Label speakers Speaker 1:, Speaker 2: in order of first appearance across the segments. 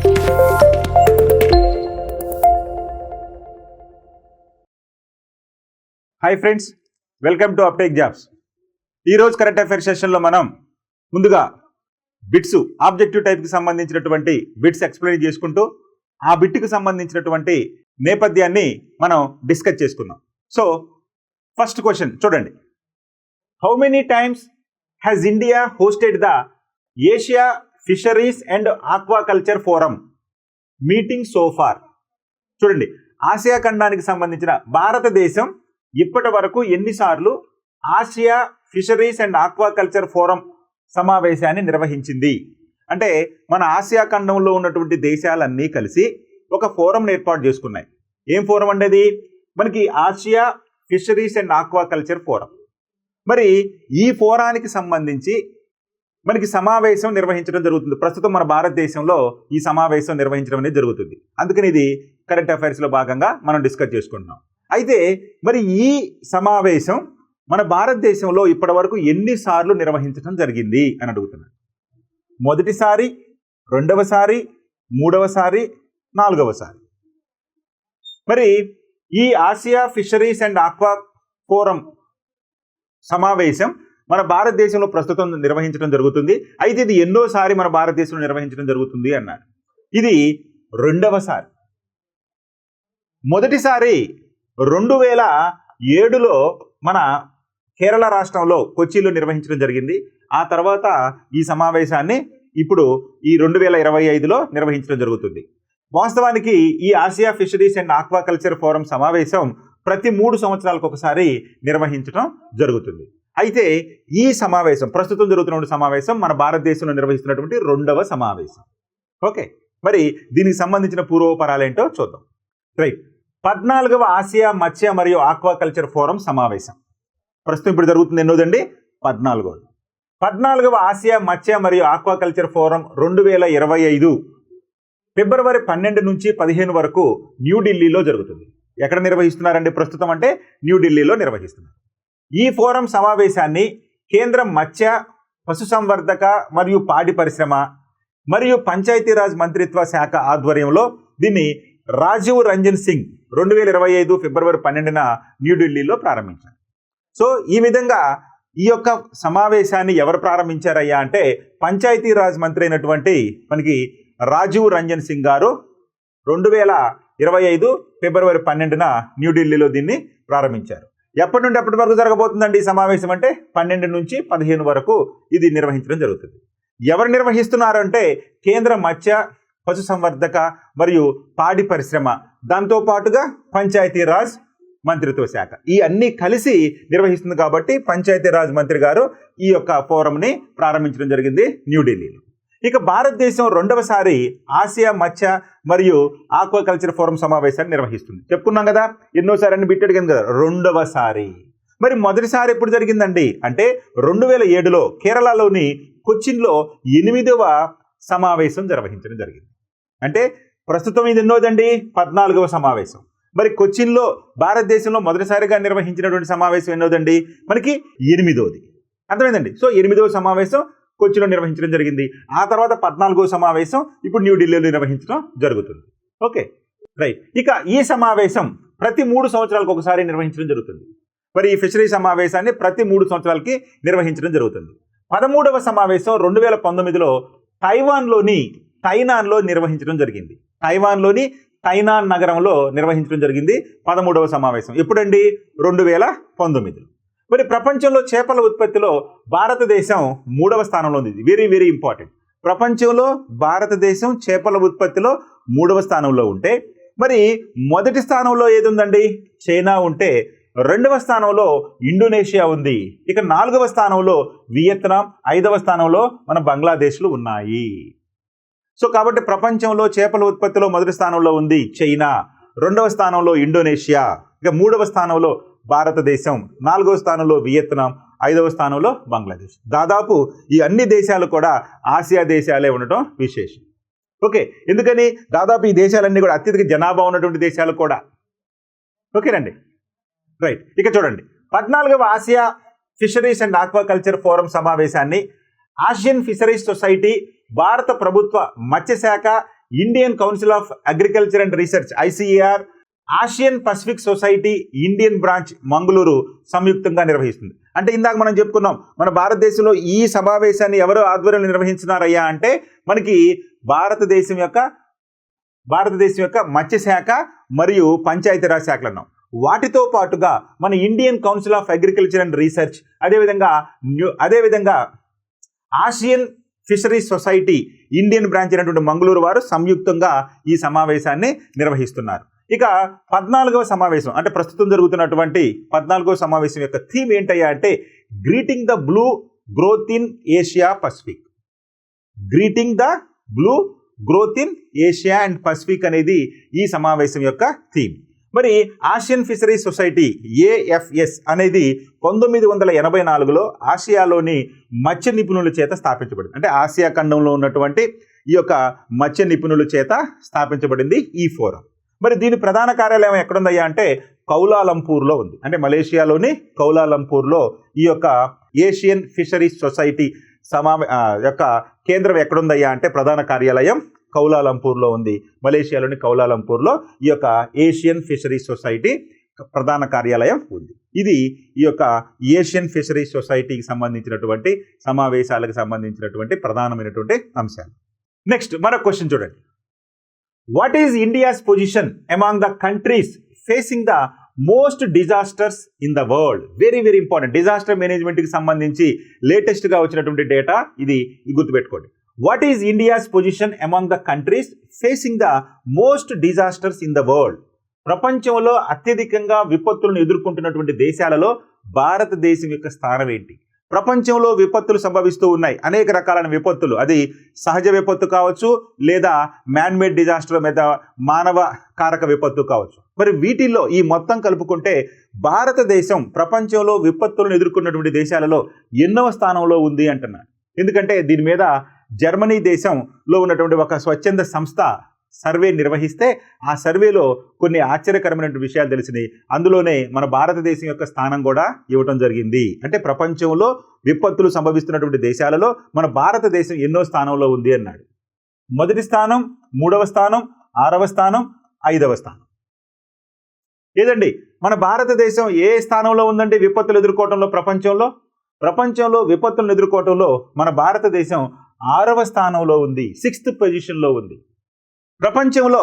Speaker 1: Hi friends, welcome to uptake jobs. ఈరోజు current affairs సెషన్లో మనం ముందుగా బిట్స్ ఆబ్జెక్టివ్ టైప్కి సంబంధించినటువంటి బిట్స్ ఎక్స్ప్లెయిన్ చేసుకుంటూ ఆ బిట్కి సంబంధించినటువంటి నేపథ్యాన్ని మనం డిస్కస్ చేసుకుందాం. సో ఫస్ట్ క్వశ్చన్ చూడండి. How many times has India hosted the Asia fisheries and aquaculture forum meeting so far? చూడండి, ఆసియా ఖండానికి సంబంధించిన భారతదేశం ఇప్పటి వరకు ఎన్నిసార్లు Asia fisheries and aquaculture forum సమావేశాన్ని నిర్వహించింది అంటే, మన ఆసియా ఖండంలో ఉన్నటువంటి దేశాలన్నీ కలిసి ఒక ఫోరం ఏర్పాటు చేసుకున్నాయి. ఏం ఫోరం అనేది? మనకి Asia fisheries and aquaculture forum. మరి ఈ ఫోరానికి సంబంధించి మనకి సమావేశం నిర్వహించడం జరుగుతుంది. ప్రస్తుతం మన భారతదేశంలో ఈ సమావేశం నిర్వహించడం అనేది జరుగుతుంది. అందుకని ఇది కరెంట్ అఫైర్స్లో భాగంగా మనం డిస్కస్ చేసుకుంటున్నాం. అయితే మరి ఈ సమావేశం మన భారతదేశంలో ఇప్పటి వరకు ఎన్నిసార్లు నిర్వహించడం జరిగింది అని అడుగుతున్నాను. మొదటిసారి, రెండవసారి, మూడవసారి, నాలుగవసారి. మరి ఈ Asia fisheries and aqua forum సమావేశం మన భారతదేశంలో ప్రస్తుతం నిర్వహించడం జరుగుతుంది. అయితే ఇది ఎన్నోసారి మన భారతదేశంలో నిర్వహించడం జరుగుతుంది అన్నారు. ఇది రెండవసారి. మొదటిసారి 2007లో మన కేరళ రాష్ట్రంలో కొచ్చిలో నిర్వహించడం జరిగింది. ఆ తర్వాత ఈ సమావేశాన్ని ఇప్పుడు ఈ 2025లో నిర్వహించడం జరుగుతుంది. వాస్తవానికి ఈ Asia fisheries and aquaculture forum సమావేశం ప్రతి 3 సంవత్సరాలకు ఒకసారి నిర్వహించడం జరుగుతుంది. అయితే ఈ సమావేశం, ప్రస్తుతం జరుగుతున్న సమావేశం మన భారతదేశంలో నిర్వహిస్తున్నటువంటి రెండవ సమావేశం. ఓకే, మరి దీనికి సంబంధించిన పూర్వపరాలేంటో చూద్దాం. రైట్. 14వ ఆసియా మత్స్య మరియు ఆక్వాకల్చర్ ఫోరం సమావేశం ప్రస్తుతం ఇప్పుడు జరుగుతుంది. ఎన్నోదండి? 14వది. 14వ ఆసియా మత్స్య మరియు ఆక్వాకల్చర్ ఫోరం 2025 ఫిబ్రవరి 12 నుంచి 15 వరకు న్యూఢిల్లీలో జరుగుతుంది. ఎక్కడ నిర్వహిస్తున్నారండి ప్రస్తుతం అంటే? న్యూఢిల్లీలో నిర్వహిస్తున్నారు. ఈ ఫోరం సమావేశాన్ని కేంద్ర మత్స్య, పశుసంవర్ధక మరియు పాడి పరిశ్రమ మరియు పంచాయతీరాజ్ మంత్రిత్వ శాఖ ఆధ్వర్యంలో దీన్ని రాజీవ్ రంజన్ సింగ్ 2025 ఫిబ్రవరి 12న న్యూఢిల్లీలో ప్రారంభించారు. సో ఈ విధంగా ఈ యొక్క సమావేశాన్ని ఎవరు ప్రారంభించారయ్యా అంటే, పంచాయతీరాజ్ మంత్రి అయినటువంటి మనకి రాజీవ్ రంజన్ సింగ్ గారు 2025 ఫిబ్రవరి 12న న్యూఢిల్లీలో దీన్ని ప్రారంభించారు. ఎప్పటి నుండి ఎప్పటి వరకు జరగబోతుందండి ఈ సమావేశం అంటే? 12 నుంచి 15 వరకు ఇది నిర్వహించడం జరుగుతుంది. ఎవరు నిర్వహిస్తున్నారు అంటే, కేంద్ర మత్స్య, పశుసంవర్ధక మరియు పాడి పరిశ్రమ, దాంతోపాటుగా పంచాయతీరాజ్ మంత్రిత్వ శాఖ, ఈ అన్నీ కలిసి నిర్వహిస్తుంది. కాబట్టి పంచాయతీరాజ్ మంత్రి గారు ఈ యొక్క ఫోరంని ప్రారంభించడం జరిగింది న్యూఢిల్లీలో. ఇక భారతదేశం రెండవసారి ఆసియా మత్స్య మరియు ఆక్వాకల్చర్ ఫోరం సమావేశాన్ని నిర్వహిస్తుంది. చెప్పుకున్నాం కదా, ఎన్నోసారి అని బిట్ అడిగింది కదా, రెండవసారి. మరి మొదటిసారి ఎప్పుడు జరిగిందండి అంటే 2007లో కేరళలోని కొచ్చిన్లో 8వ సమావేశం నిర్వహించడం జరిగింది. అంటే ప్రస్తుతం ఇది ఎన్నోదండి? 14వ సమావేశం. మరి కొచ్చిన్లో భారతదేశంలో మొదటిసారిగా నిర్వహించినటువంటి సమావేశం ఎన్నోదండి? మనకి 8వది. అర్థమైందండి? సో 8వ సమావేశం కొచ్చిలో నిర్వహించడం జరిగింది. ఆ తర్వాత 14వ సమావేశం ఇప్పుడు న్యూఢిల్లీలో నిర్వహించడం జరుగుతుంది. Okay, right. ఇక ఈ సమావేశం ప్రతి 3 సంవత్సరాలకు ఒకసారి నిర్వహించడం జరుగుతుంది. మరి ఈ ఫిషరీ సమావేశాన్ని ప్రతి 3 సంవత్సరాలకి నిర్వహించడం జరుగుతుంది. 13వ సమావేశం 2019లో తైవాన్లోని తైనాన్లో నిర్వహించడం జరిగింది. తైవాన్లోని తైనాన్ నగరంలో నిర్వహించడం జరిగింది 13వ సమావేశం. ఎప్పుడండి? 2019. మరి ప్రపంచంలో చేపల ఉత్పత్తిలో భారతదేశం 3వ స్థానంలో ఉంది. Very very important. ప్రపంచంలో భారతదేశం చేపల ఉత్పత్తిలో 3వ స్థానంలో ఉంటే, మరి మొదటి స్థానంలో ఏది ఉందండి? చైనా ఉంటే, 2వ స్థానంలో ఇండోనేషియా ఉంది. ఇక 4వ స్థానంలో వియత్నాం, 5వ స్థానంలో మన బంగ్లాదేశ్లు ఉన్నాయి. సో కాబట్టి ప్రపంచంలో చేపల ఉత్పత్తిలో మొదటి స్థానంలో ఉంది చైనా, 2వ స్థానంలో ఇండోనేషియా, ఇక 3వ స్థానంలో భారతదేశం, 4వ స్థానంలో వియత్నాం, 5వ స్థానంలో బంగ్లాదేశ్. దాదాపు ఈ అన్ని దేశాలు కూడా ఆసియా దేశాలే ఉండటం విశేషం. ఓకే, ఎందుకని? దాదాపు ఈ దేశాలన్నీ కూడా అత్యధిక జనాభా ఉన్నటువంటి దేశాలు కూడా. ఓకేనండి, రైట్. ఇక చూడండి, 14వ Asia fisheries and aquaculture forum సమావేశాన్ని ఆసియన్ ఫిషరీస్ సొసైటీ, భారత ప్రభుత్వ మత్స్యశాఖ, Indian council of agriculture and research ICAR, Asian Pacific society Indian branch Mangaluru సంయుక్తంగా నిర్వహిస్తుంది. అంటే ఇందాక మనం చెప్పుకున్నాం, మన భారతదేశంలో ఈ సమావేశాన్ని ఎవరు ఆధ్వర్యంలో నిర్వహించినారయ్యా అంటే మనకి భారతదేశం యొక్క మత్స్యశాఖ మరియు పంచాయతీరాజ్ శాఖలు అన్నాం. వాటితో పాటుగా మన Indian council of agriculture and research, అదేవిధంగా Asian fisheries society Indian branch అయినటువంటి మంగళూరు వారు సంయుక్తంగా ఈ సమావేశాన్ని నిర్వహిస్తున్నారు. ఇక 14వ సమావేశం అంటే ప్రస్తుతం జరుగుతున్నటువంటి 14వ సమావేశం యొక్క థీమ్ ఏంటయ్యా అంటే greeting the blue growth in Asia Pacific. Greeting the blue growth in Asia and Pacific అనేది ఈ సమావేశం యొక్క థీమ్. మరి ఆసియన్ ఫిషరీస్ సొసైటీ AFS అనేది 1984లో ఆసియాలోని మత్స్య నిపుణుల చేత స్థాపించబడింది. అంటే ఆసియా ఖండంలో ఉన్నటువంటి ఈ యొక్క మత్స్య నిపుణుల చేత స్థాపించబడింది ఈ ఫోరం. మరి దీని ప్రధాన కార్యాలయం ఎక్కడుందయ్యా అంటే కౌలాలంపూర్లో ఉంది. అంటే మలేషియాలోని కౌలాలంపూర్లో ఈ యొక్క ఏషియన్ ఫిషరీస్ సొసైటీ యొక్క కేంద్రం ఎక్కడుందయ్యా అంటే ప్రధాన కార్యాలయం కౌలాలంపూర్లో ఉంది. మలేషియాలోని కౌలాలంపూర్లో ఈ యొక్క ఏషియన్ ఫిషరీస్ సొసైటీ ప్రధాన కార్యాలయం ఉంది. ఇది ఈ యొక్క ఏషియన్ ఫిషరీస్ సొసైటీకి సంబంధించినటువంటి సమావేశాలకు సంబంధించినటువంటి ప్రధానమైనటువంటి అంశాలు. నెక్స్ట్ మరొక క్వశ్చన్ చూడండి. What is India's position among the countries facing the most disasters in the world? Very very important. Disaster మేనేజ్మెంట్కి సంబంధించి లేటెస్ట్గా వచ్చినటువంటి డేటా ఇది గుర్తుపెట్టుకోండి. What is India's position among the countries facing the most disasters in the world? ప్రపంచంలో అత్యధికంగా విపత్తులను ఎదుర్కొంటున్నటువంటి దేశాలలో భారతదేశం యొక్క స్థానం ఏంటి? ప్రపంచంలో విపత్తులు సంభవిస్తూ ఉన్నాయి, అనేక రకాలైన విపత్తులు. అది సహజ విపత్తు కావచ్చు, లేదా మ్యాన్మేడ్ డిజాస్టర్ మీద మానవ కారక విపత్తు కావచ్చు. మరి వీటిల్లో ఈ మొత్తం కలుపుకుంటే భారతదేశం ప్రపంచంలో విపత్తులను ఎదుర్కొన్నటువంటి దేశాలలో ఎన్నవ స్థానంలో ఉంది అంటున్నారు. ఎందుకంటే దీని మీద జర్మనీ దేశంలో ఉన్నటువంటి ఒక స్వచ్ఛంద సంస్థ సర్వే నిర్వహిస్తే ఆ సర్వేలో కొన్ని ఆశ్చర్యకరమైన విషయాలు తెలిసినాయి. అందులోనే మన భారతదేశం యొక్క స్థానం కూడా ఇవ్వటం జరిగింది. అంటే ప్రపంచంలో విపత్తులు సంభవిస్తున్నటువంటి దేశాలలో మన భారతదేశం ఎన్నో స్థానంలో ఉంది అన్నాడు. మొదటి స్థానం, 3వ స్థానం, 6వ స్థానం, 5వ స్థానం. ఏదండి మన భారతదేశం ఏ స్థానంలో ఉందండి విపత్తులు ఎదుర్కోవటంలో? ప్రపంచంలో విపత్తులను ఎదుర్కోవటంలో మన భారతదేశం 6వ స్థానంలో ఉంది, 6th పొజిషన్లో ఉంది. ప్రపంచంలో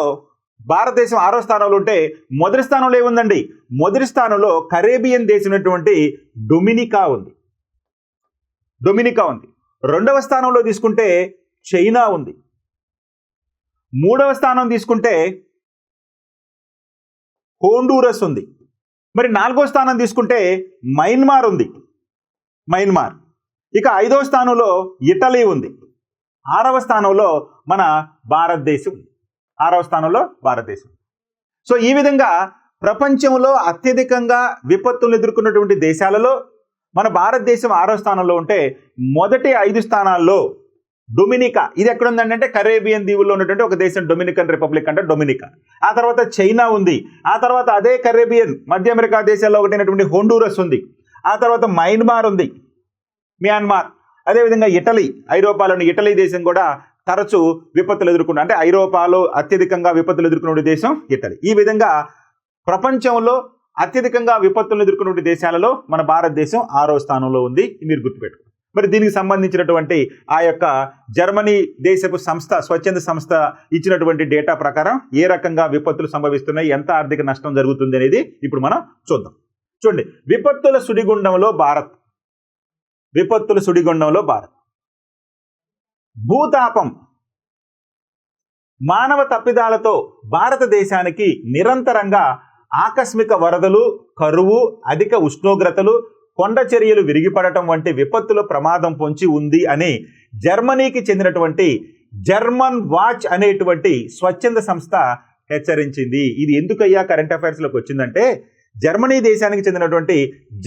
Speaker 1: భారతదేశం 6వ స్థానంలో ఉంటే మొదటి స్థానంలో ఏముందండి? మొదటి స్థానంలో కరేబియన్ దేశమైనటువంటి డొమినికా ఉంది. 2వ స్థానంలో తీసుకుంటే చైనా ఉంది. 3వ స్థానం తీసుకుంటే హోండూరస్ ఉంది. మరి 4వ స్థానం తీసుకుంటే మయన్మార్ ఉంది. ఇక 5వ స్థానంలో ఇటలీ ఉంది. 6వ స్థానంలో మన భారతదేశం. సో ఈ విధంగా ప్రపంచంలో అత్యధికంగా విపత్తులు ఎదుర్కొన్నటువంటి దేశాలలో మన భారతదేశం 6వ స్థానంలో ఉంటే మొదటి 5 స్థానాల్లో డొమినికా, ఇది ఎక్కడ ఉందంటే కరేబియన్ దీవుల్లో ఉన్నటువంటి ఒక దేశం, డొమినికన్ రిపబ్లిక్ అంటే డొమినికా. ఆ తర్వాత చైనా ఉంది. ఆ తర్వాత అదే కరేబియన్ మధ్య అమెరికా దేశాల్లో ఒకటైనటువంటి హోండూరస్ ఉంది. ఆ తర్వాత మయన్మార్ ఉంది, మ్యాన్మార్. అదేవిధంగా ఇటలీ, ఐరోపాలోని ఇటలీ దేశం కూడా తరచూ విపత్తులు ఎదుర్కొన్న, అంటే ఐరోపాలో అత్యధికంగా విపత్తులు ఎదుర్కొన్న దేశం ఇటలీ. ఈ విధంగా ప్రపంచంలో అత్యధికంగా విపత్తులను ఎదుర్కొన్న దేశాలలో మన భారతదేశం 6వ స్థానంలో ఉంది. మీరు గుర్తుపెట్టుకోండి. మరి దీనికి సంబంధించినటువంటి ఆ యొక్క జర్మనీ దేశపు సంస్థ, స్వచ్ఛంద సంస్థ ఇచ్చినటువంటి డేటా ప్రకారం ఏ రకంగా విపత్తులు సంభవిస్తున్నాయి, ఎంత ఆర్థిక నష్టం జరుగుతుంది అనేది ఇప్పుడు మనం చూద్దాం. చూడండి, విపత్తుల సుడిగుండంలో భారత్. భూతాపం, మానవ తప్పిదాలతో భారతదేశానికి నిరంతరంగా ఆకస్మిక వరదలు, కరువు, అధిక ఉష్ణోగ్రతలు, కొండ చర్యలు విరిగిపడటం వంటి విపత్తుల ప్రమాదం పొంచి ఉంది అని జర్మనీకి చెందినటువంటి జర్మన్ వాచ్ అనేటువంటి స్వచ్ఛంద సంస్థ హెచ్చరించింది. ఇది ఎందుకయ్యా కరెంట్ అఫైర్స్లోకి వచ్చిందంటే, జర్మనీ దేశానికి చెందినటువంటి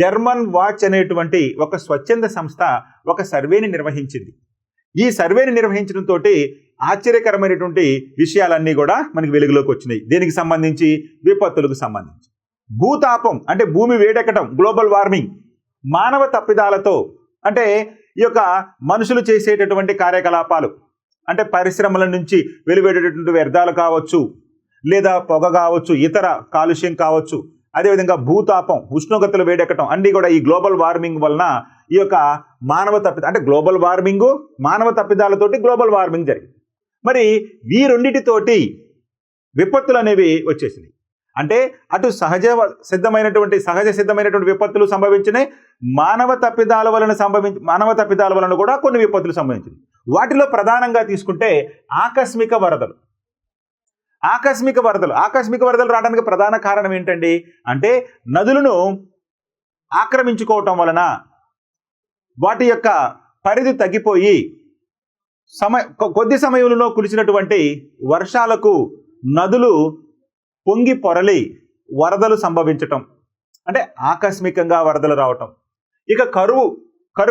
Speaker 1: జర్మన్ వాచ్ అనేటువంటి ఒక స్వచ్ఛంద సంస్థ ఒక సర్వేని నిర్వహించింది. ఈ సర్వేని నిర్వహించడంతో ఆశ్చర్యకరమైనటువంటి విషయాలన్నీ కూడా మనకి వెలుగులోకి వచ్చినాయి. దీనికి సంబంధించి విపత్తులకు సంబంధించి భూతాపం అంటే భూమి వేడెక్కడం, గ్లోబల్ వార్మింగ్, మానవ తప్పిదాలతో అంటే ఈ యొక్క మనుషులు చేసేటటువంటి కార్యకలాపాలు, అంటే పరిశ్రమల నుంచి వెలువడేటటువంటి వ్యర్థాలు కావచ్చు, లేదా పొగ కావచ్చు, ఇతర కాలుష్యం కావచ్చు, అదేవిధంగా భూతాపం, ఉష్ణోగ్రతలు వేడెక్కటం అన్నీ కూడా ఈ గ్లోబల్ వార్మింగ్ వలన ఈ యొక్క మానవ అంటే గ్లోబల్ వార్మింగ్ మానవ తప్పిదాలతోటి గ్లోబల్ వార్మింగ్ జరిగింది. మరి ఈ రెండిటితోటి విపత్తులు అనేవి వచ్చేసినాయి. అంటే అటు సహజ సిద్ధమైనటువంటి విపత్తులు సంభవించినాయి, మానవ తప్పిదాల వలన కూడా కొన్ని విపత్తులు సంభవించినాయి. వాటిలో ప్రధానంగా తీసుకుంటే ఆకస్మిక వరదలు రావడానికి ప్రధాన కారణం ఏంటండి అంటే నదులను ఆక్రమించుకోవటం వలన వాటి యొక్క పరిధి తగ్గిపోయి కొద్ది సమయంలో కురిసినటువంటి వర్షాలకు నదులు పొంగి పొరలి వరదలు సంభవించటం, అంటే ఆకస్మికంగా వరదలు రావటం. ఇక కరువు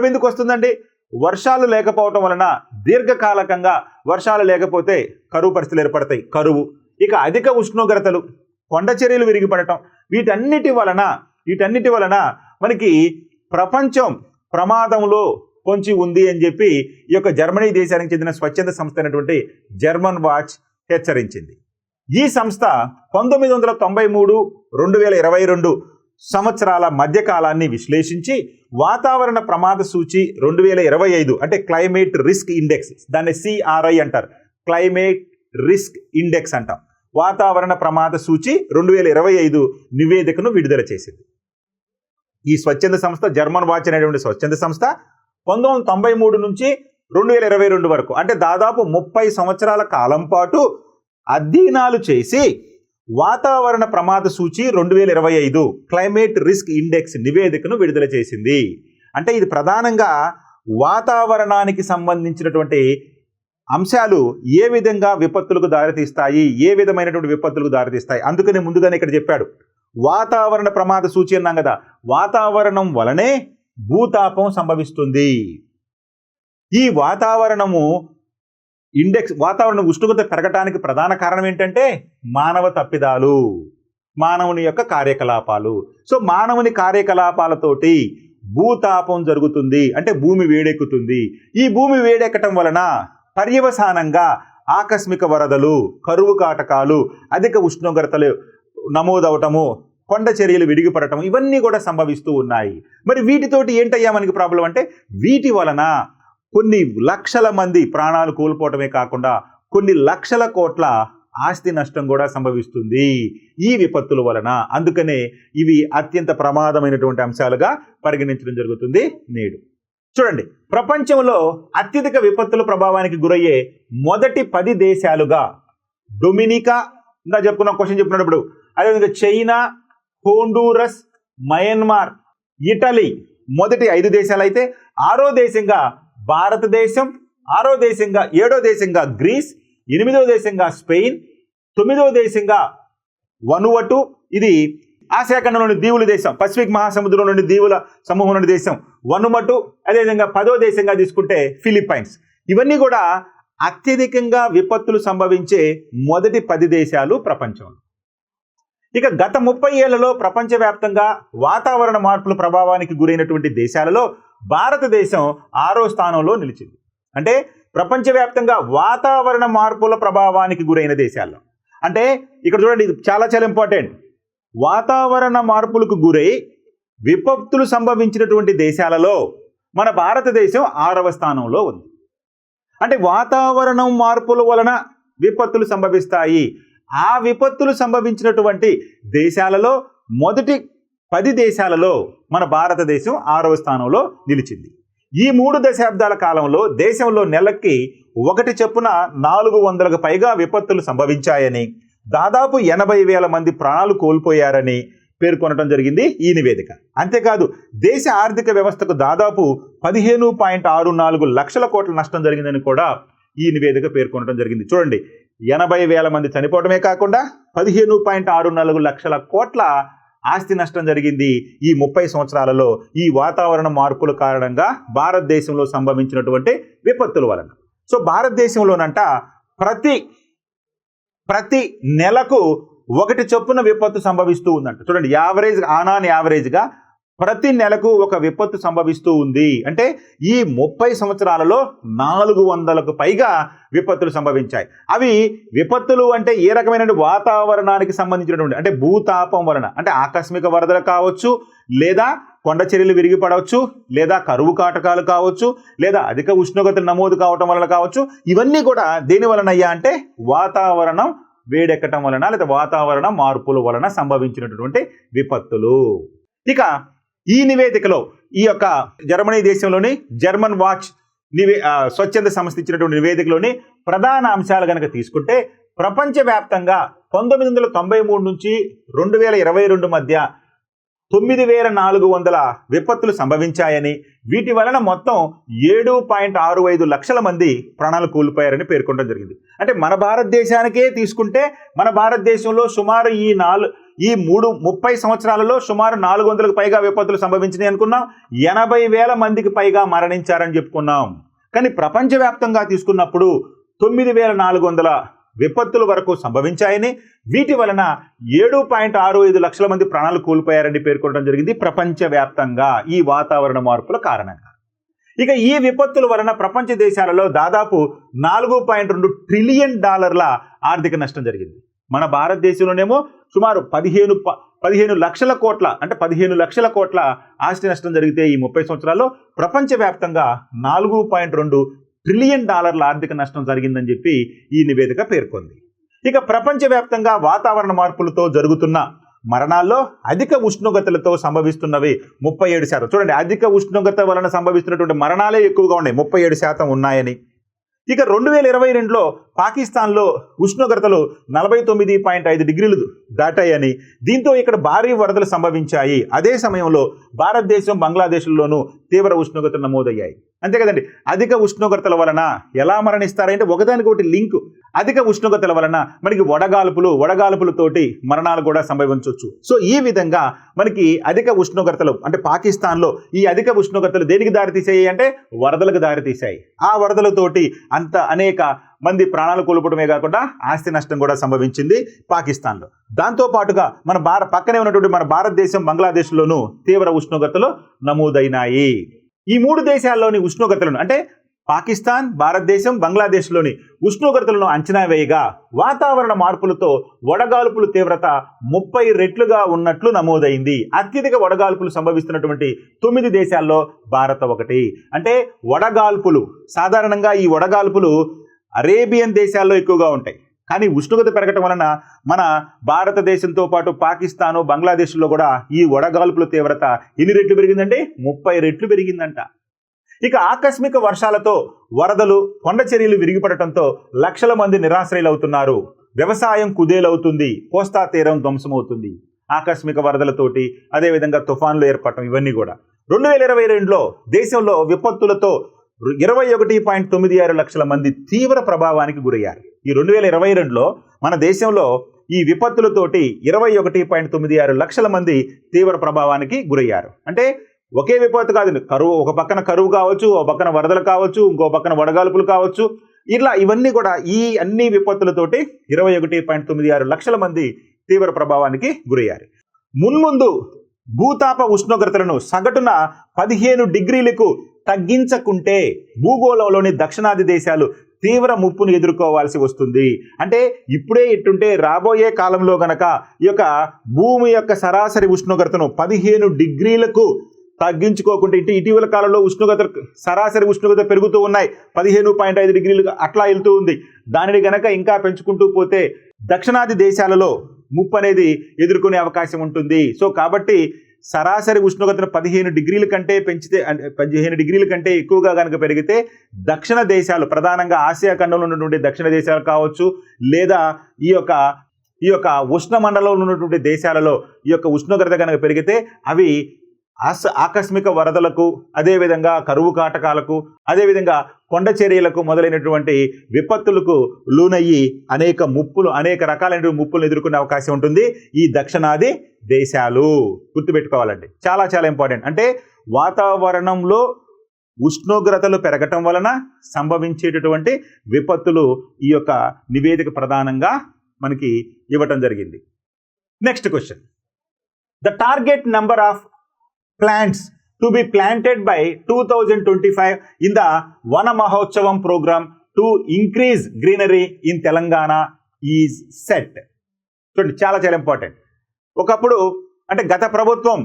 Speaker 1: ఎందుకు వస్తుందండి? వర్షాలు లేకపోవటం వలన దీర్ఘకాలికంగా వర్షాలు లేకపోతే కరువు పరిస్థితులు ఏర్పడతాయి. కరువు, ఇక అధిక ఉష్ణోగ్రతలు, కొండ చర్యలు విరిగిపడటం, వీటన్నిటి వలన మనకి ప్రపంచం ప్రమాదంలో పొంచి ఉంది అని చెప్పి ఈ యొక్క జర్మనీ దేశానికి చెందిన స్వచ్ఛంద సంస్థ అయినటువంటి జర్మన్ వాచ్ హెచ్చరించింది. ఈ సంస్థ 1993-2022 సంవత్సరాల మధ్యకాలాన్ని విశ్లేషించి వాతావరణ ప్రమాద సూచి 2025 అంటే క్లైమేట్ రిస్క్ ఇండెక్స్, దాన్ని CRI అంటారు, క్లైమేట్ రిస్క్ ఇండెక్స్ అంటాం, వాతావరణ ప్రమాద సూచి 2025 నివేదికను విడుదల చేసింది. ఈ స్వచ్ఛంద సంస్థ జర్మన్ వాచ్ అనేటువంటి స్వచ్ఛంద సంస్థ 1993 నుంచి 2022 వరకు అంటే దాదాపు 30 సంవత్సరాల కాలం పాటు అధ్యయనాలు చేసి వాతావరణ ప్రమాద సూచి 2025 క్లైమేట్ రిస్క్ ఇండెక్స్ నివేదికను విడుదల చేసింది. అంటే ఇది ప్రధానంగా వాతావరణానికి సంబంధించినటువంటి అంశాలు ఏ విధంగా విపత్తులకు దారితీస్తాయి, ఏ విధమైనటువంటి విపత్తులకు దారితీస్తాయి. అందుకని ముందుగానే ఇక్కడ చెప్పాడు వాతావరణ ప్రమాద సూచి అన్నాం కదా, వాతావరణం వలనే భూతాపం సంభవిస్తుంది. ఈ వాతావరణ ఉష్ణోగ్రత పెరగటానికి ప్రధాన కారణం ఏంటంటే మానవ తప్పిదాలు, మానవుని యొక్క కార్యకలాపాలు. సో మానవుని కార్యకలాపాలతోటి భూతాపం జరుగుతుంది, అంటే భూమి వేడెక్కుతుంది. ఈ భూమి వేడెక్కటం వలన పర్యవసానంగా ఆకస్మిక వరదలు, కరువు కాటకాలు, అధిక ఉష్ణోగ్రతలు నమోదవటము, కొండ చర్యలు విడిగిపడటం, ఇవన్నీ కూడా సంభవిస్తూ ఉన్నాయి. మరి వీటితోటి ఏంటయ్యా మనకి ప్రాబ్లం అంటే వీటి వలన కొన్ని లక్షల మంది ప్రాణాలు కోల్పోవటమే కాకుండా కొన్ని లక్షల కోట్ల ఆస్తి నష్టం కూడా సంభవిస్తుంది ఈ విపత్తుల వలన. అందుకనే ఇవి అత్యంత ప్రమాదమైనటువంటి అంశాలుగా పరిగణించడం జరుగుతుంది నేడు. చూడండి, ప్రపంచంలో అత్యధిక విపత్తుల ప్రభావానికి గురయ్యే మొదటి 10 దేశాలుగా డొమినికా, ఇంకా చెప్పుకున్నాం క్వశ్చన్ చెప్పినప్పుడు, అదేవిధంగా చైనా, హోండూరస్, మయన్మార్, ఇటలీ మొదటి 5 దేశాలు అయితే, 6వ దేశంగా భారతదేశం, 7వ దేశంగా గ్రీస్, 8వ దేశంగా స్పెయిన్, 9వ దేశంగా వనువటు, ఇది ఆసియా ఖండంలోని దీవుల దేశం, పసిఫిక్ మహాసముద్రంలోని దీవుల సమూహంలోని దేశం వనుమటు, అదేవిధంగా 10వ దేశంగా తీసుకుంటే ఫిలిప్పైన్స్. ఇవన్నీ కూడా అత్యధికంగా విపత్తులు సంభవించే మొదటి 10 దేశాలు ప్రపంచంలో. ఇక గత 30 ఏళ్లలో ప్రపంచవ్యాప్తంగా వాతావరణ మార్పుల ప్రభావానికి గురైనటువంటి దేశాలలో భారతదేశం 6వ స్థానంలో నిలిచింది. అంటే ప్రపంచవ్యాప్తంగా వాతావరణ మార్పుల ప్రభావానికి గురైన దేశాల్లో, అంటే ఇక్కడ చూడండి, ఇది చాలా చాలా ఇంపార్టెంట్. వాతావరణ మార్పులకు గురై విపత్తులు సంభవించినటువంటి దేశాలలో మన భారతదేశం 6వ స్థానంలో ఉంది. అంటే వాతావరణం మార్పుల వలన విపత్తులు సంభవిస్తాయి. ఆ విపత్తులు సంభవించినటువంటి దేశాలలో మొదటి 10 దేశాలలో మన భారతదేశం 6వ స్థానంలో నిలిచింది. ఈ 3 దశాబ్దాల కాలంలో దేశంలో నెలకి 1 చొప్పున 400కు పైగా విపత్తులు సంభవించాయని, దాదాపు 80,000 మంది ప్రాణాలు కోల్పోయారని పేర్కొనడం జరిగింది ఈ నివేదిక. అంతేకాదు దేశ ఆర్థిక వ్యవస్థకు దాదాపు 15.64 లక్షల కోట్ల నష్టం జరిగిందని కూడా ఈ నివేదిక పేర్కొనడం జరిగింది. చూడండి, 80,000 మంది చనిపోవడమే కాకుండా 15.64 లక్షల కోట్ల ఆస్తి నష్టం జరిగింది ఈ 30 సంవత్సరాలలో ఈ వాతావరణ మార్పుల కారణంగా భారతదేశంలో సంభవించినటువంటి విపత్తుల వలన. సో భారతదేశంలోనంట ప్రతి నెలకు 1 చొప్పున విపత్తు సంభవిస్తూ ఉందంట. చూడండి, యావరేజ్గా ప్రతి నెలకు ఒక విపత్తు సంభవిస్తూ ఉంది. అంటే ఈ 30 సంవత్సరాలలో 400కు పైగా విపత్తులు సంభవించాయి. అవి విపత్తులు అంటే ఏ రకమైన వాతావరణానికి సంబంధించినటువంటి, అంటే భూతాపం వలన, అంటే ఆకస్మిక వరదలు కావచ్చు, లేదా కొండ చర్యలు విరిగి పడవచ్చు, లేదా కరువు కాటకాలు కావచ్చు, లేదా అధిక ఉష్ణోగ్రతలు నమోదు కావటం వలన కావచ్చు. ఇవన్నీ కూడా దేని వలన అయ్యా అంటే వాతావరణం వేడెక్కటం వలన, లేదా వాతావరణ మార్పుల వలన సంభవించినటువంటి విపత్తులు. ఇక ఈ నివేదికలో ఈ యొక్క జర్మనీ దేశంలోని జర్మన్ వాచ్ స్వచ్ఛంద సంస్థ ఇచ్చినటువంటి నివేదికలోని ప్రధాన అంశాలు కనుక తీసుకుంటే, ప్రపంచవ్యాప్తంగా 1993 నుంచి 2022 మధ్య 9400 విపత్తులు సంభవించాయని, వీటి వలన మొత్తం 7.65 లక్షల మంది ప్రాణాలు కోల్పోయారని పేర్కొనడం జరిగింది. అంటే మన భారతదేశానికే తీసుకుంటే, మన భారతదేశంలో సుమారు ఈ 30 సంవత్సరాలలో సుమారు 400కు పైగా విపత్తులు సంభవించినాయి అనుకున్నాం. 80,000 మందికి పైగా మరణించారని చెప్పుకున్నాం. కానీ ప్రపంచవ్యాప్తంగా తీసుకున్నప్పుడు 9,400 విపత్తుల వరకు సంభవించాయని, వీటి వలన 7.65 లక్షల మంది ప్రాణాలు కోల్పోయారని పేర్కొనడం జరిగింది ప్రపంచవ్యాప్తంగా ఈ వాతావరణ మార్పుల కారణంగా. ఇక ఈ విపత్తుల వలన ప్రపంచ దేశాలలో దాదాపు $4.2 ట్రిలియన్ ఆర్థిక నష్టం జరిగింది. మన భారతదేశంలోనేమో సుమారు 15 లక్షల కోట్ల, అంటే 15 లక్షల కోట్ల ఆస్తి నష్టం జరిగితే, ఈ 30 సంవత్సరాల్లో ప్రపంచవ్యాప్తంగా $4.2 ట్రిలియన్ ఆర్థిక నష్టం జరిగిందని చెప్పి ఈ నివేదిక పేర్కొంది. ఇక ప్రపంచవ్యాప్తంగా వాతావరణ మార్పులతో జరుగుతున్న మరణాల్లో అధిక ఉష్ణోగ్రతలతో సంభవిస్తున్నవి 37%. చూడండి, అధిక ఉష్ణోగ్రత వలన సంభవిస్తున్నటువంటి మరణాలే ఎక్కువగా ఉన్నాయి, 37% ఉన్నాయని. ఇక 2022లో పాకిస్తాన్లో ఉష్ణోగ్రతలు 49.5 డిగ్రీలు దాటాయని, దీంతో ఇక్కడ భారీ వరదలు సంభవించాయి. అదే సమయంలో భారతదేశం, బంగ్లాదేశ్లోనూ తీవ్ర ఉష్ణోగ్రతలు నమోదయ్యాయి. అంతే కదండి. అధిక ఉష్ణోగ్రతల వలన ఎలా మరణిస్తారంటే ఒకదానికొకటి లింక్. అధిక ఉష్ణోగ్రతల వలన మనకి వడగాల్పులతోటి మరణాలు కూడా సంభవించవచ్చు. సో ఈ విధంగా మనకి అధిక ఉష్ణోగ్రతలు, అంటే పాకిస్తాన్లో ఈ అధిక ఉష్ణోగ్రతలు దేనికి దారితీసాయి అంటే వరదలకు దారితీశాయి. ఆ వరదలతోటి అనేక మంది ప్రాణాలు కోల్పోవడమే కాకుండా ఆస్తి నష్టం కూడా సంభవించింది పాకిస్తాన్లో. దాంతో పాటుగా మన పక్కనే ఉన్నటువంటి మన భారతదేశం, బంగ్లాదేశ్లోనూ తీవ్ర ఉష్ణోగ్రతలు నమోదైనాయి. ఈ 3 దేశాల్లోని ఉష్ణోగ్రతలను, అంటే పాకిస్తాన్, భారతదేశం, బంగ్లాదేశ్లోని ఉష్ణోగ్రతలను అంచనా వేయగా వాతావరణ మార్పులతో వడగాల్పుల తీవ్రత 30 రెట్లుగా ఉన్నట్లు నమోదైంది. అత్యధిక వడగాల్పులు సంభవిస్తున్నటువంటి 9 దేశాల్లో భారత ఒకటి. అంటే వడగాల్పులు, సాధారణంగా ఈ వడగాల్పులు అరేబియన్ దేశాల్లో ఎక్కువగా ఉంటాయి. కానీ ఉష్ణోగ్రత పెరగటం వలన మన భారతదేశంతో పాటు పాకిస్తాను, బంగ్లాదేశ్లో కూడా ఈ వడగాల్పుల తీవ్రత ఎన్ని రెట్లు పెరిగిందంటే 30 రెట్లు పెరిగిందంట. ఇక ఆకస్మిక వర్షాలతో వరదలు, కొండ చర్యలు విరిగిపడటంతో లక్షల మంది నిరాశ్రయులవుతున్నారు. వ్యవసాయం కుదేలవుతుంది, కోస్తా తీరం ధ్వంసమవుతుంది. ఆకస్మిక వరదలతోటి, అదేవిధంగా తుఫాన్లు ఏర్పడటం, ఇవన్నీ కూడా. 2022లో దేశంలో విపత్తులతో 21.96 లక్షల మంది తీవ్ర ప్రభావానికి గురయ్యారు. ఈ 2022లో మన దేశంలో ఈ విపత్తులతోటి 21.96 లక్షల మంది తీవ్ర ప్రభావానికి గురయ్యారు. అంటే ఒకే విపత్తు కాదు, ఒక పక్కన కరువు కావచ్చు, ఒక పక్కన వరదలు కావచ్చు, ఇంకో పక్కన వడగాల్పులు కావచ్చు. ఇవన్నీ కూడా ఈ అన్ని విపత్తులతోటి 21.96 లక్షల మంది తీవ్ర ప్రభావానికి గురయ్యారు. మున్ముందు భూతాప ఉష్ణోగ్రతలను సగటున 15 డిగ్రీలకు తగ్గించకుంటే భూగోళంలోని దక్షిణాది దేశాలు తీవ్ర ముప్పును ఎదుర్కోవాల్సి వస్తుంది. అంటే ఇప్పుడే ఇట్టుంటే రాబోయే కాలంలో గనక ఈ యొక్క భూమి యొక్క సరాసరి ఉష్ణోగ్రతను 15 డిగ్రీలకు తగ్గించుకోకుంటే, ఇటీవల కాలంలో సరాసరి ఉష్ణోగ్రత పెరుగుతూ ఉన్నాయి, 15.5 డిగ్రీలు అట్లా వెళ్తూ ఉంది. దానిని గనక ఇంకా పెంచుకుంటూ పోతే దక్షిణాది దేశాలలో ముప్పు అనేది ఎదుర్కొనే అవకాశం ఉంటుంది. సో కాబట్టి సరాసరి ఉష్ణోగ్రతను 15 డిగ్రీల కంటే 15 డిగ్రీల కంటే ఎక్కువగా కనుక పెరిగితే దక్షిణ దేశాలు, ప్రధానంగా ఆసియా ఖండంలో ఉన్నటువంటి దక్షిణ దేశాలు కావచ్చు, లేదా ఈ యొక్క ఉష్ణ మండలంలో ఉన్నటువంటి దేశాలలో ఈ యొక్క ఉష్ణోగ్రత కనుక పెరిగితే అవి ఆకస్మిక వరదలకు, అదేవిధంగా కరువు కాటకాలకు, అదేవిధంగా కొండ చర్యలకు మొదలైనటువంటి విపత్తులకు లోనయ్యి అనేక రకాలైన ముప్పులను ఎదుర్కొనే అవకాశం ఉంటుంది ఈ దక్షిణాది దేశాలు. గుర్తుపెట్టుకోవాలండి, చాలా చాలా ఇంపార్టెంట్. అంటే వాతావరణంలో ఉష్ణోగ్రతలు పెరగటం వలన సంభవించేటటువంటి విపత్తులు ఈ యొక్క నివేదిక ప్రధానంగా మనకి ఇవ్వటం జరిగింది. Next question, the target number of plants to be planted by 2025 in the Vana Mahotsavam program to increase greenery in Telangana is set. చూడండి, చాలా చాలా ఇంపార్టెంట్. ఒకప్పుడు అంటే గత ప్రభుత్వం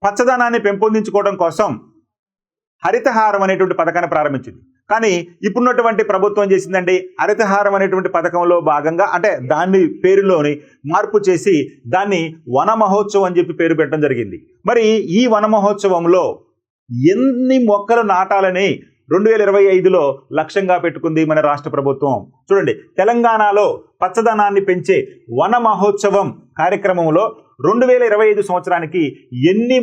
Speaker 1: పచ్చదనాన్ని పెంపొందించుకోవడం కోసం హరితహారం అనేటువంటి పథకాన్ని ప్రారంభించింది. కానీ ఇప్పుడున్నటువంటి ప్రభుత్వం చేసిందండి, హరితహారం అనేటువంటి పథకంలో భాగంగా అంటే దాని పేరులోని మార్పు చేసి దాన్ని వన మహోత్సవం అని చెప్పి పేరు పెట్టడం జరిగింది. మరి ఈ వన మహోత్సవంలో ఎన్ని మొక్కలు నాటాలని 2025లో లక్ష్యంగా పెట్టుకుంది మన రాష్ట్ర ప్రభుత్వం? చూడండి, తెలంగాణలో పచ్చదనాన్ని పెంచే వన మహోత్సవం కార్యక్రమంలో 2025 సంవత్సరానికి ఎన్ని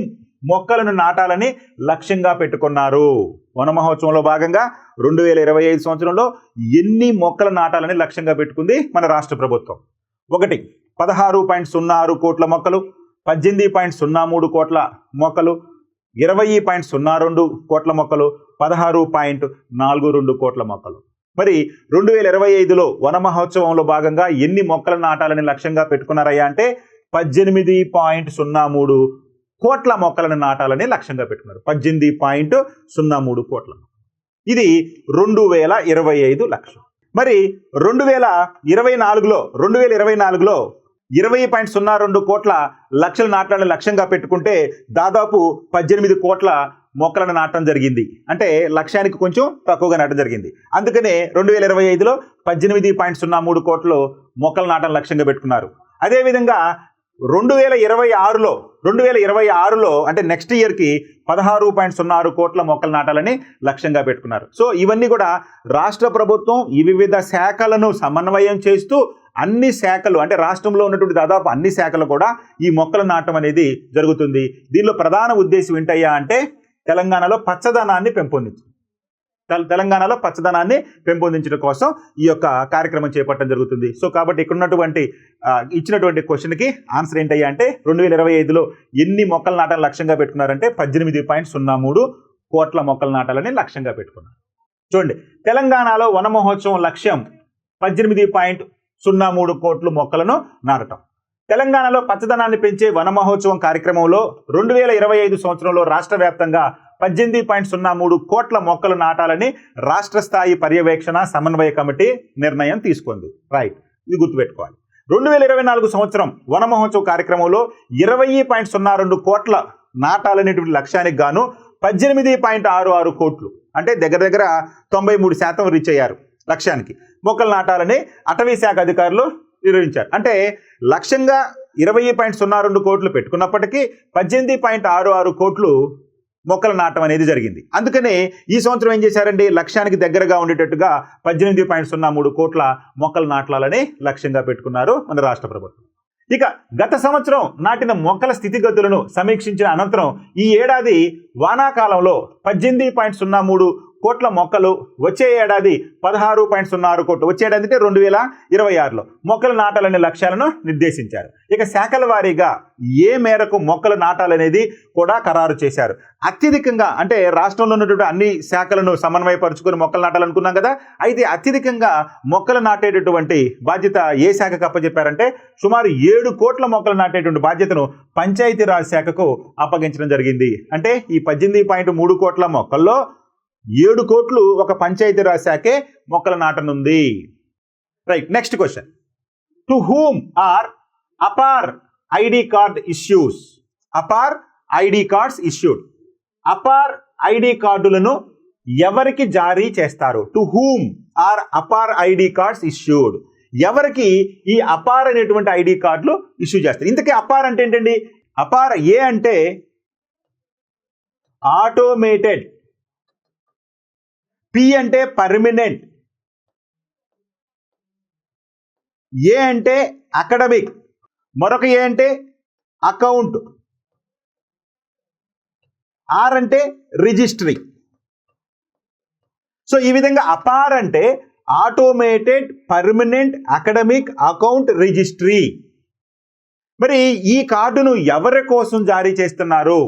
Speaker 1: మొక్కలను నాటాలని లక్ష్యంగా పెట్టుకున్నారు? వన మహోత్సవంలో భాగంగా 2025 సంవత్సరంలో ఎన్ని మొక్కలు నాటాలని లక్ష్యంగా పెట్టుకుంది మన రాష్ట్ర ప్రభుత్వం? 1 16.06 కోట్ల మొక్కలు, 18.03 కోట్ల మొక్కలు, 20.02 కోట్ల మొక్కలు, 16.42 కోట్ల మొక్కలు. మరి 2025లో వన మహోత్సవంలో భాగంగా ఎన్ని మొక్కలు నాటాలని లక్ష్యంగా పెట్టుకున్నారయ్యా అంటే 18.03 కోట్ల మొక్కలను నాటాలని లక్ష్యంగా పెట్టుకున్నారు. 18.03 కోట్ల. ఇది 2025 లక్ష్యం. మరి 2024లో 20.02 కోట్ల లక్షలు నాటాలని లక్ష్యంగా పెట్టుకుంటే దాదాపు 18 కోట్ల మొక్కలను నాటడం జరిగింది. అంటే లక్ష్యానికి కొంచెం తక్కువగా నాటడం జరిగింది. అందుకనే 2025లో 18.03 కోట్లు మొక్కలు నాటడం లక్ష్యంగా పెట్టుకున్నారు. అదేవిధంగా 2026లో అంటే నెక్స్ట్ ఇయర్కి 16.06 కోట్ల మొక్కలు నాటాలని లక్ష్యంగా పెట్టుకున్నారు. సో ఇవన్నీ కూడా రాష్ట్ర ప్రభుత్వం ఈ వివిధ శాఖలను సమన్వయం చేస్తూ అన్ని శాఖలు అంటే రాష్ట్రంలో ఉన్నటువంటి దాదాపు అన్ని శాఖలు కూడా ఈ మొక్కలు నాటడం అనేది జరుగుతుంది. దీనిలో ప్రధాన ఉద్దేశం ఏంటయ్యా అంటే తెలంగాణలో పచ్చదనాన్ని పెంపొందించడం కోసం ఈ యొక్క కార్యక్రమం చేపట్టడం జరుగుతుంది. సో కాబట్టి ఇక్కడ ఉన్నటువంటి ఇచ్చినటువంటి క్వశ్చన్కి ఆన్సర్ ఏంటయ్యా అంటే 2025లో ఎన్ని మొక్కలు నాటాలని లక్ష్యంగా పెట్టుకున్నారంటే 18.03 కోట్ల మొక్కలు నాటాలని లక్ష్యంగా పెట్టుకున్నారు. చూడండి, తెలంగాణలో వన మహోత్సవం లక్ష్యం 18.03 కోట్ల మొక్కలను నాటడం. తెలంగాణలో పచ్చదనాన్ని పెంచే వన మహోత్సవం కార్యక్రమంలో 2025 సంవత్సరంలో రాష్ట్ర వ్యాప్తంగా 18.03 కోట్ల మొక్కలు నాటాలని రాష్ట్ర స్థాయి పర్యవేక్షణ సమన్వయ కమిటీ నిర్ణయం తీసుకుంది. రైట్, ఇది గుర్తుపెట్టుకోవాలి. 2024 సంవత్సరం వన మహోత్సవ కార్యక్రమంలో 20.02 కోట్ల నాటాలనేటువంటి లక్ష్యానికి గాను 18.66 కోట్లు అంటే దగ్గర 93% రీచ్ అయ్యారు లక్ష్యానికి. మొక్కలు నాటాలని అటవీ శాఖ అధికారులు నిర్వహించారు. అంటే లక్ష్యంగా 20.02 కోట్లు పెట్టుకున్నప్పటికీ 18.66 కోట్లు మొక్కలు నాటం అనేది జరిగింది. అందుకనే ఈ సంవత్సరం ఏం చేశారండి, లక్ష్యానికి దగ్గరగా ఉండేటట్టుగా 18.03 కోట్ల మొక్కలు నాటాలని లక్ష్యంగా పెట్టుకున్నారు మన రాష్ట్ర ప్రభుత్వం. ఇక గత సంవత్సరం నాటిన మొక్కల స్థితిగతులను సమీక్షించిన అనంతరం ఈ ఏడాది వానాకాలంలో 18.03 కోట్ల మొక్కలు, వచ్చే ఏడాది 16.06 కోట్లు, వచ్చే ఏడాది అంటే 2026లో మొక్కలు నాటాలనే లక్ష్యాలను నిర్దేశించారు. ఇక శాఖల వారీగా ఏ మేరకు మొక్కలు నాటాలనేది కూడా ఖరారు చేశారు. అత్యధికంగా అంటే రాష్ట్రంలో ఉన్నటువంటి అన్ని శాఖలను సమన్వయపరుచుకొని మొక్కలు నాటాలనుకున్నాం కదా, అయితే అత్యధికంగా మొక్కలు నాటేటటువంటి బాధ్యత ఏ శాఖకు అప్పచెప్పారంటే సుమారు 7 కోట్ల మొక్కలు నాటేటువంటి బాధ్యతను పంచాయతీరాజ్ శాఖకు అప్పగించడం జరిగింది. అంటే ఈ 18.3 కోట్ల మొక్కల్లో 7 కోట్లు ఒక పంచాయతీరాజ్ శాఖే మొక్కలు నాటనుంది. Right, next question. To whom are APAAR ID card issues? APAAR ID cards issued. APAAR ID కార్డులను ఎవరికి జారీ చేస్తారు? To whom are APAAR ID cards issued. ఎవరికి ఈ అపార్ అనేటువంటి ఐడి కార్డులు ఇష్యూ చేస్తారు? ఇంతకీ అపార్ అంటే ఏంటండి? అపార్ ఏ అంటే ఆటోమేటెడ్, పి అంటే పర్మనెంట్, ఏ అంటే అకాడమిక్, మరొక ఏ అంటే అకౌంట్, ఆర్ అంటే రిజిస్ట్రీ. సో ఈ విధంగా అపార్ అంటే automated, permanent, academic, account, registry. మరి ఈ కార్డును ఎవరి కోసం జారీ చేస్తున్నారు?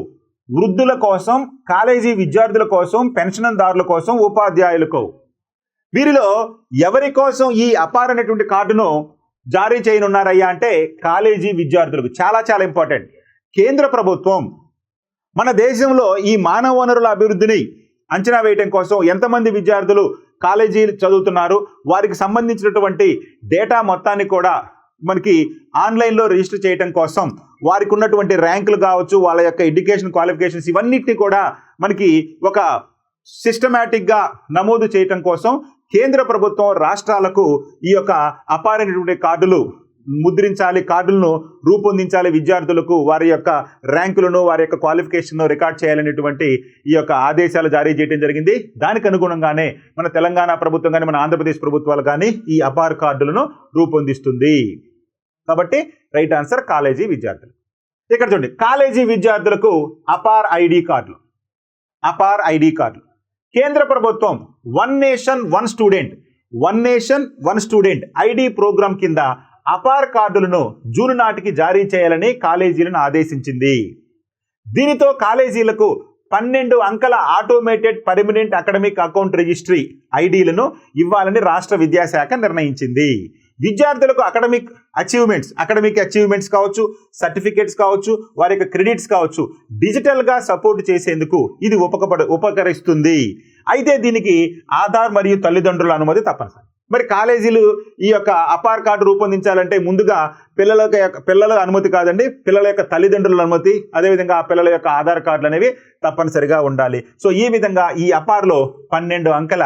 Speaker 1: వృద్ధుల కోసం, కాలేజీ విద్యార్థుల కోసం, పెన్షన్దారుల కోసం, ఉపాధ్యాయులకు. వీరిలో ఎవరి కోసం ఈ అపార్ అనేటువంటి కార్డును జారీ చేయనున్నారయ్యా అంటే కాలేజీ విద్యార్థులకు. చాలా చాలా ఇంపార్టెంట్. కేంద్ర ప్రభుత్వం మన దేశంలో ఈ మానవ వనరుల అభివృద్ధిని అంచనా వేయటం కోసం ఎంతమంది విద్యార్థులు కాలేజీలు చదువుతున్నారు, వారికి సంబంధించినటువంటి డేటా మొత్తాన్ని కూడా మనకి ఆన్లైన్లో రిజిస్టర్ చేయడం కోసం వారికి ఉన్నటువంటి ర్యాంకులు కావచ్చు, వాళ్ళ యొక్క ఎడ్యుకేషన్ క్వాలిఫికేషన్స్ ఇవన్నిటిని కూడా మనకి ఒక సిస్టమేటిక్గా నమోదు చేయటం కోసం కేంద్ర ప్రభుత్వం రాష్ట్రాలకు ఈ యొక్క అపారైనటువంటి కార్డులు ముద్రించాలి, కార్డులను రూపొందించాలి, విద్యార్థులకు వారి యొక్క ర్యాంకులను వారి యొక్క క్వాలిఫికేషన్ను రికార్డ్ చేయాలనేటువంటి ఈ యొక్క ఆదేశాలు జారీ చేయడం జరిగింది. దానికి అనుగుణంగానే మన తెలంగాణ ప్రభుత్వం కానీ మన ఆంధ్రప్రదేశ్ ప్రభుత్వాలు కానీ ఈ అపార్ కార్డులను రూపొందిస్తుంది. కాబట్టి రైట్ ఆన్సర్ కాలేజీ విద్యార్థులు. ఇక్కడ చూడండి, కాలేజీ విద్యార్థులకు అపార్ ఐడి కార్డులు. అపార్ ఐడి కార్డులు కేంద్ర ప్రభుత్వం one nation one student ID program కింద అపార్ కార్డులను జూన్ నాటికి జారీ చేయాలని కాలేజీలను ఆదేశించింది. దీనితో కాలేజీలకు 12 అంకెల automated permanent academic account registry ఐడీలను ఇవ్వాలని రాష్ట్ర విద్యాశాఖ నిర్ణయించింది. విద్యార్థులకు అకాడమిక్ అచీవ్మెంట్స్ కావచ్చు, సర్టిఫికేట్స్ కావచ్చు, వారి యొక్క క్రెడిట్స్ కావచ్చు, డిజిటల్గా సపోర్ట్ చేసేందుకు ఇది ఉపకరిస్తుంది. అయితే దీనికి ఆధార్ మరియు తల్లిదండ్రుల అనుమతి తప్పనిసరి. మరి కాలేజీలు ఈ యొక్క అపార్ కార్డు రూపొందించాలంటే ముందుగా పిల్లల అనుమతి కాదండి, పిల్లల యొక్క తల్లిదండ్రుల అనుమతి, అదేవిధంగా ఆ పిల్లల యొక్క ఆధార్ కార్డులు అనేవి తప్పనిసరిగా ఉండాలి. సో ఈ విధంగా ఈ అపార్లో 12 అంకెల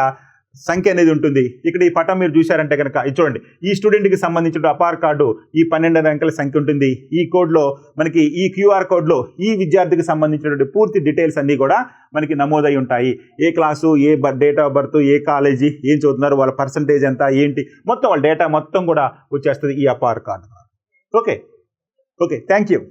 Speaker 1: సంఖ్య అనేది ఉంటుంది. ఇక్కడ ఈ పటం మీరు చూశారంటే కనుక ఇది చూడండి, ఈ స్టూడెంట్కి సంబంధించిన అపార్ కార్డు ఈ 12 అంకెల సంఖ్య ఉంటుంది. ఈ కోడ్లో మనకి ఈ QR కోడ్లో ఈ విద్యార్థికి సంబంధించినటువంటి పూర్తి డీటెయిల్స్ అన్నీ కూడా మనకి నమోదై ఉంటాయి. ఏ క్లాసు, ఏ డేట్ ఆఫ్ బర్త్, ఏ కాలేజీ, ఏం చదువుతున్నారు, వాళ్ళ పర్సంటేజ్ ఎంత, ఏంటి, మొత్తం వాళ్ళ డేటా మొత్తం కూడా వచ్చేస్తుంది ఈ APAAR card. Okay, thank you.